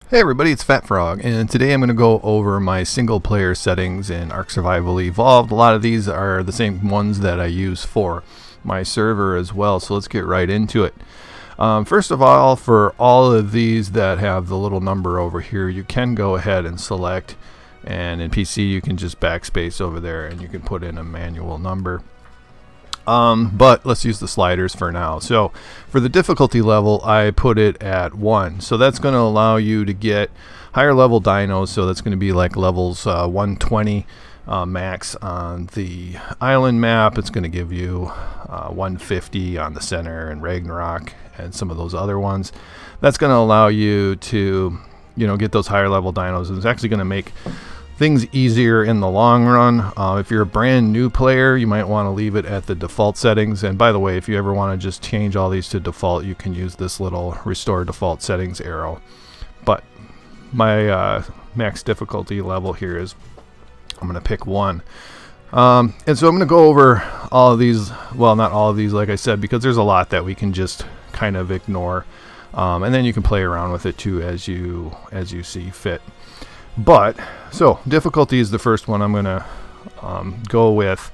Hey everybody, it's Fat Frog, and today I'm going to go over my single player settings in Ark Survival Evolved. A lot of these are the same ones that I use for my server as well, so let's get right into it. First of all, for all of these that have the little number over here, you can go ahead and select, and in PC you can just backspace over there and you can put in a manual number. But let's use the sliders for now. So for the difficulty level, I put it at 1. So that's going to allow you to get higher level dinos. So that's going to be like levels 120 max on the island map. It's going to give you 150 on the center and Ragnarok and some of those other ones. That's going to allow you to, get those higher level dinos. And it's actually going to make things easier in the long run. If you're a brand new player, you might want to leave it at the default settings. And by the way, if you ever want to just change all these to default, you can use this little restore default settings arrow. But my max difficulty level here is, I'm going to pick 1. And so I'm going to go over all of these, well, not all of these, like I said, because there's a lot that we can just kind of ignore. And then you can play around with it too as you see fit. But, so, difficulty is the first one I'm going to go with.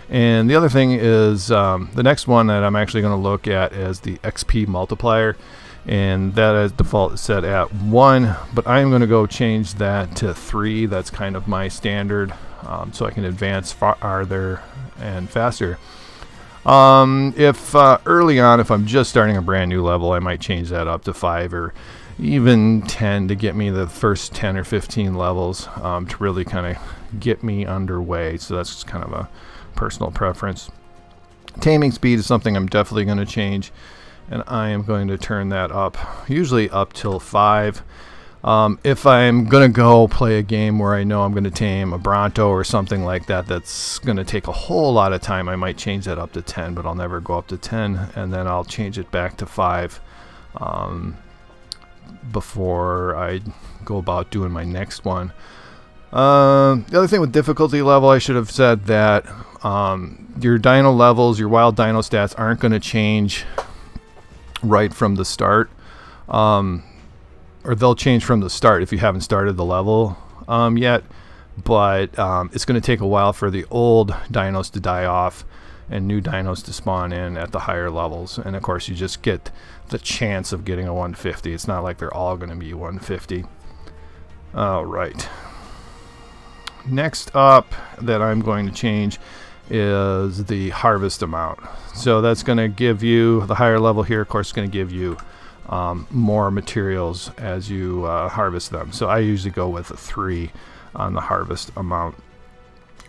And the other thing is, the next one that I'm actually going to look at is the XP multiplier. And that is default set at 1. But I'm going to go change that to 3. That's kind of my standard. So I can advance farther and faster. If early on, if I'm just starting a brand new level, I might change that up to 5 or even 10 to get me the first 10 or 15 levels to really kind of get me underway. So that's just kind of a personal preference. Taming speed is something I'm definitely going to change, and I am going to turn that up, usually up till 5. If I'm going to go play a game where I know I'm going to tame a Bronto or something like that, that's going to take a whole lot of time, I might change that up to 10, but I'll never go up to 10, and then I'll change it back to 5 before I go about doing my next one. The other thing with difficulty level, I should have said that your dino levels, your wild dino stats aren't going to change right from the start. Or they'll change from the start if you haven't started the level yet. But it's going to take a while for the old dinos to die off and new dinos to spawn in at the higher levels. And of course you just get the chance of getting a 150. It's not like they're all going to be 150. Alright. Next up that I'm going to change is the harvest amount. So that's going to give you, the higher level here, of course, is going to give you more materials as you harvest them. So I usually go with a 3 on the harvest amount.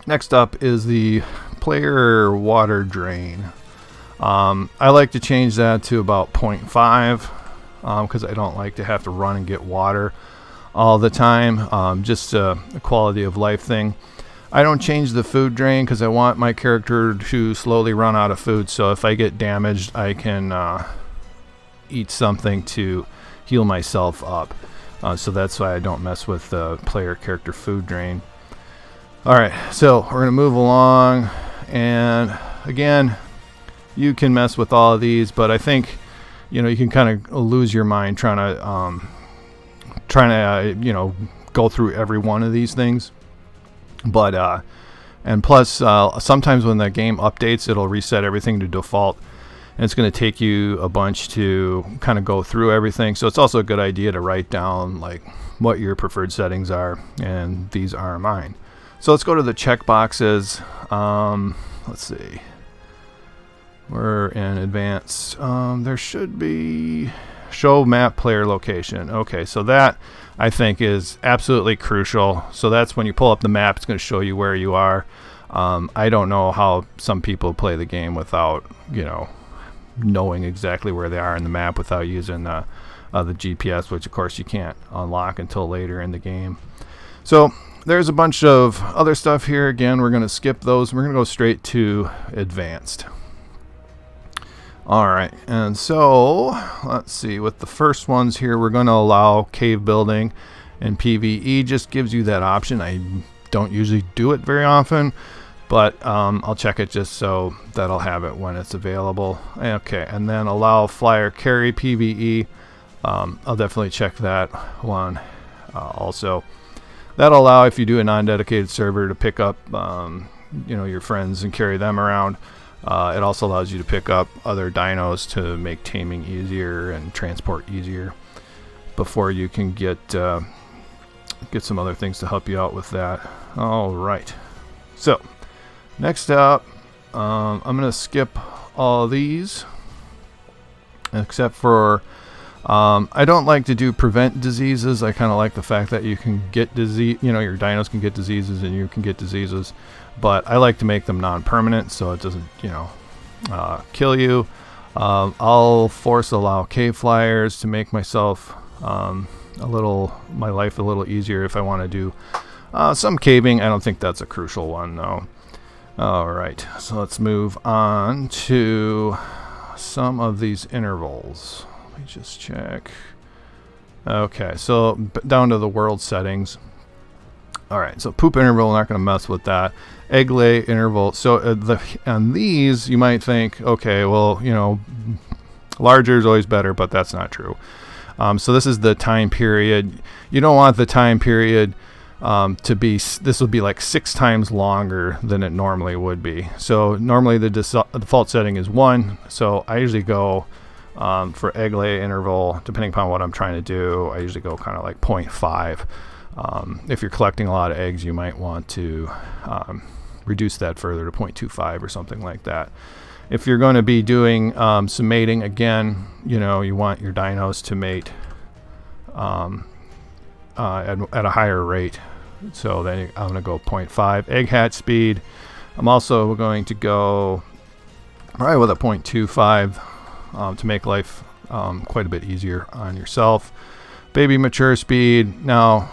Next up is the player water drain. I like to change that to about 0.5 because I don't like to have to run and get water all the time. Just a quality of life thing. I don't change the food drain because I want my character to slowly run out of food. So if I get damaged, I can eat something to heal myself up. So that's why I don't mess with the player character food drain. Alright, so we're going to move along, and again, you can mess with all of these, but I think, you can kind of lose your mind trying to go through every one of these things. But, and plus, sometimes when the game updates, it'll reset everything to default, and it's going to take you a bunch to kind of go through everything. So it's also a good idea to write down, like, what your preferred settings are, and these are mine. So let's go to the check boxes. Let's see. We're in advanced. There should be show map player location. Okay, so that I think is absolutely crucial. So that's when you pull up the map, it's going to show you where you are. I don't know how some people play the game without, knowing exactly where they are in the map without using the GPS, which of course you can't unlock until later in the game. So there's a bunch of other stuff here. Again, we're going to skip those. We're going to go straight to advanced. Alright, and so let's see. With the first ones here, we're going to allow cave building, and PvE just gives you that option. I don't usually do it very often, but I'll check it just so that I'll have it when it's available. Okay, and then allow flyer carry PvE. I'll definitely check that one also. That'll allow, if you do a non-dedicated server, to pick up your friends and carry them around. It also allows you to pick up other dinos to make taming easier and transport easier before you can get some other things to help you out with that. All right. So next up, I'm going to skip all these except for I don't like to do prevent diseases. I kind of like the fact that you can get disease, your dinos can get diseases and you can get diseases, but I like to make them non-permanent so it doesn't, kill you. I'll force allow cave flyers to make myself my life a little easier if I want to do some caving. I don't think that's a crucial one though. All right, so let's move on to some of these intervals. Let me just check. Okay, so down to the world settings. All right, so poop interval, not going to mess with that. Egg lay interval. So on these, you might think, okay, well, larger is always better, but that's not true. So this is the time period. You don't want the time period to be, this would be like 6 times longer than it normally would be. So normally the default setting is 1. So I usually go for egg lay interval, depending upon what I'm trying to do, I usually go kind of like 0.5. If you're collecting a lot of eggs, you might want to reduce that further to 0.25 or something like that. If you're going to be doing some mating, again, you want your dinos to mate at a higher rate. So then I'm going to go 0.5. Egg hatch speed, I'm also going to go probably with a 0.25 to make life quite a bit easier on yourself. Baby mature speed, now,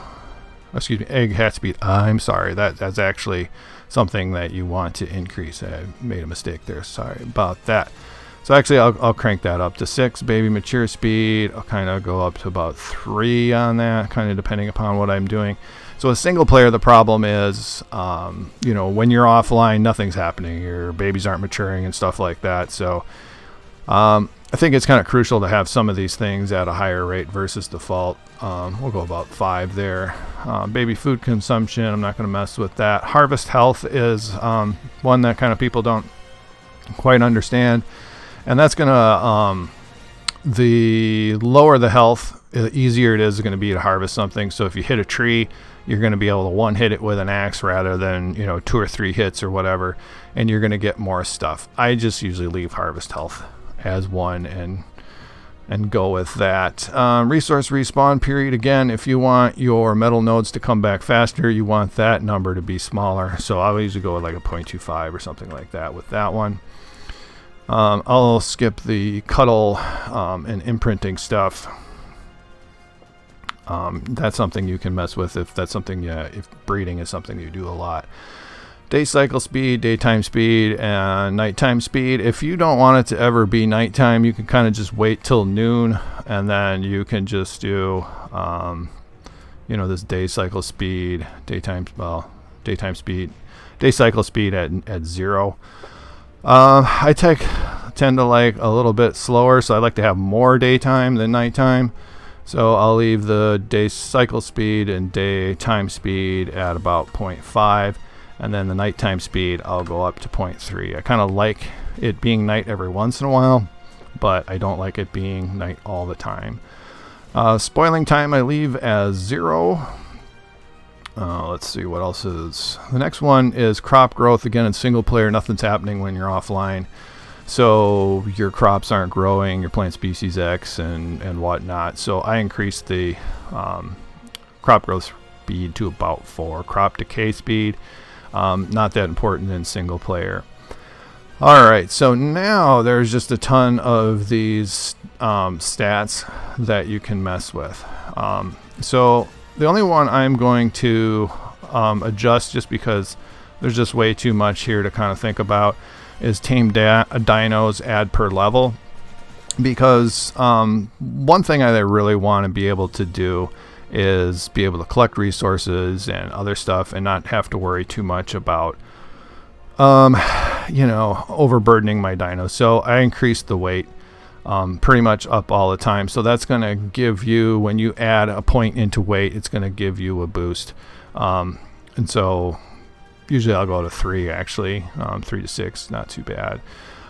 excuse me, egg hatch speed, I'm sorry, that's actually something that you want to increase. I made a mistake there, sorry about that. So actually I'll crank that up to 6. Baby mature speed, I'll kind of go up to about 3 on that, kind of depending upon what I'm doing. So a single player, the problem is, when you're offline, nothing's happening. Your babies aren't maturing and stuff like that. So I think it's kind of crucial to have some of these things at a higher rate versus default. We'll go about 5 there. Baby food consumption, I'm not going to mess with that. Harvest health is one that kind of people don't quite understand. And that's going to, the lower the health, the easier it is going to be to harvest something. So if you hit a tree, you're going to be able to one hit it with an axe rather than 2 or 3 hits or whatever, and you're going to get more stuff. I just usually leave harvest health as 1 and go with that. Resource respawn period, again, if you want your metal nodes to come back faster, you want that number to be smaller. So I'll usually go with like a 0.25 or something like that with that one. I'll skip the cuddle and imprinting stuff. That's something you can mess with if that's something, if breeding is something you do a lot. Day cycle speed, daytime speed, and nighttime speed. If you don't want it to ever be nighttime, you can kind of just wait till noon, and then you can just do, this day cycle speed, daytime speed, day cycle speed at 0. I tend to like a little bit slower, so I like to have more daytime than nighttime. So I'll leave the day cycle speed and daytime speed at about 0.5, and then the nighttime speed I'll go up to 0.3. I kind of like it being night every once in a while, but I don't like it being night all the time. Spoiling time I leave as 0. Let's see what else is. The next one is crop growth. Again, in single player, nothing's happening when you're offline. So your crops aren't growing, your plant species X and whatnot. So I increased the crop growth speed to about 4. Crop decay speed, not that important in single player. Alright, so now there's just a ton of these stats that you can mess with. So the only one I'm going to adjust, just because there's just way too much here to kind of think about, is tamed dinos add per level. Because one thing I really want to be able to do is be able to collect resources and other stuff and not have to worry too much about overburdening my dinos. So I increased the weight pretty much up all the time. So that's going to give you, when you add a point into weight, it's going to give you a boost. And so usually I'll go to 3 actually, 3 to 6, not too bad.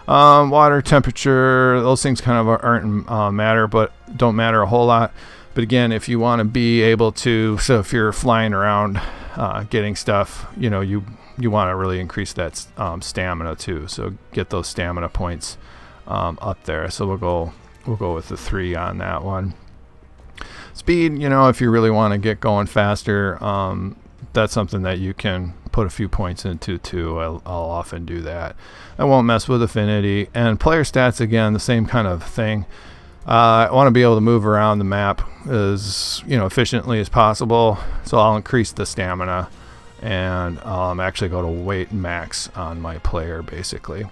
Water temperature, those things kind of aren't matter, but don't matter a whole lot. But again, if you want to be able to, so if you're flying around getting stuff, you know, you want to really increase that stamina too. So get those stamina points up there. So we'll go with the 3 on that one. Speed, you know, if you really want to get going faster, that's something that you can put a few points into too. I'll often do that. I won't mess with affinity. And player stats, again, the same kind of thing. I want to be able to move around the map as, you know, efficiently as possible. So I'll increase the stamina and actually go to weight max on my player basically.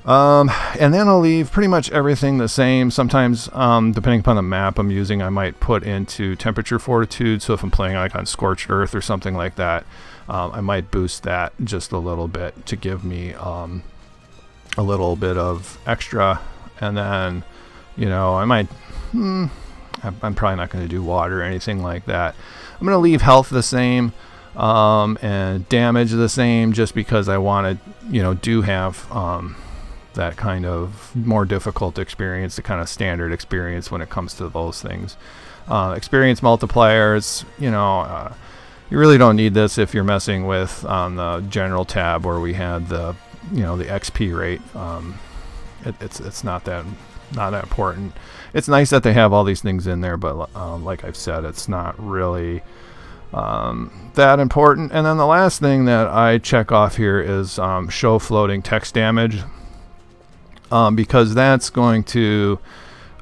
And then I'll leave pretty much everything the same. Sometimes, depending upon the map I'm using, I might put into temperature fortitude. So if I'm playing like on scorched earth or something like that, I might boost that just a little bit to give me a little bit of extra. And then, you know, I might, I'm probably not going to do water or anything like that. I'm going to leave health the same, and damage the same, just because I want to, you know, do have that kind of more difficult experience, the kind of standard experience when it comes to those things. Experience multipliers, you know, you really don't need this if you're messing with on the general tab where we had the, you know, the XP rate. It's not that important. It's nice that they have all these things in there, but like I've said, it's not really that important. And then the last thing that I check off here is show floating text damage, because that's going to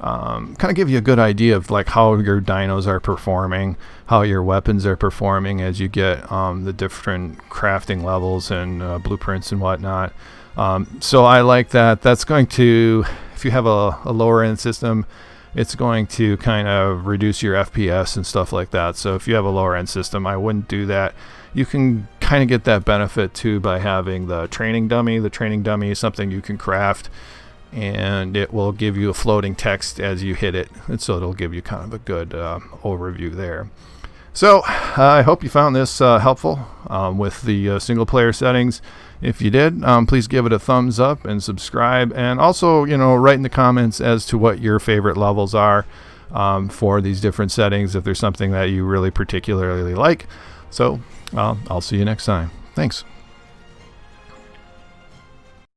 kind of give you a good idea of like how your dinos are performing, how your weapons are performing as you get the different crafting levels and blueprints and whatnot. So I like that. That's going to, if you have a lower end system, it's going to kind of reduce your FPS and stuff like that. So if you have a lower end system, I wouldn't do that. You can kind of get that benefit too by having the training dummy. The training dummy is something you can craft, and it will give you a floating text as you hit it, and so it'll give you kind of a good overview there. So I hope you found this helpful with the single player settings. If you did, please give it a thumbs up and subscribe, and also, you know, write in the comments as to what your favorite levels are for these different settings, if there's something that you really particularly like. So I'll see you next time. Thanks.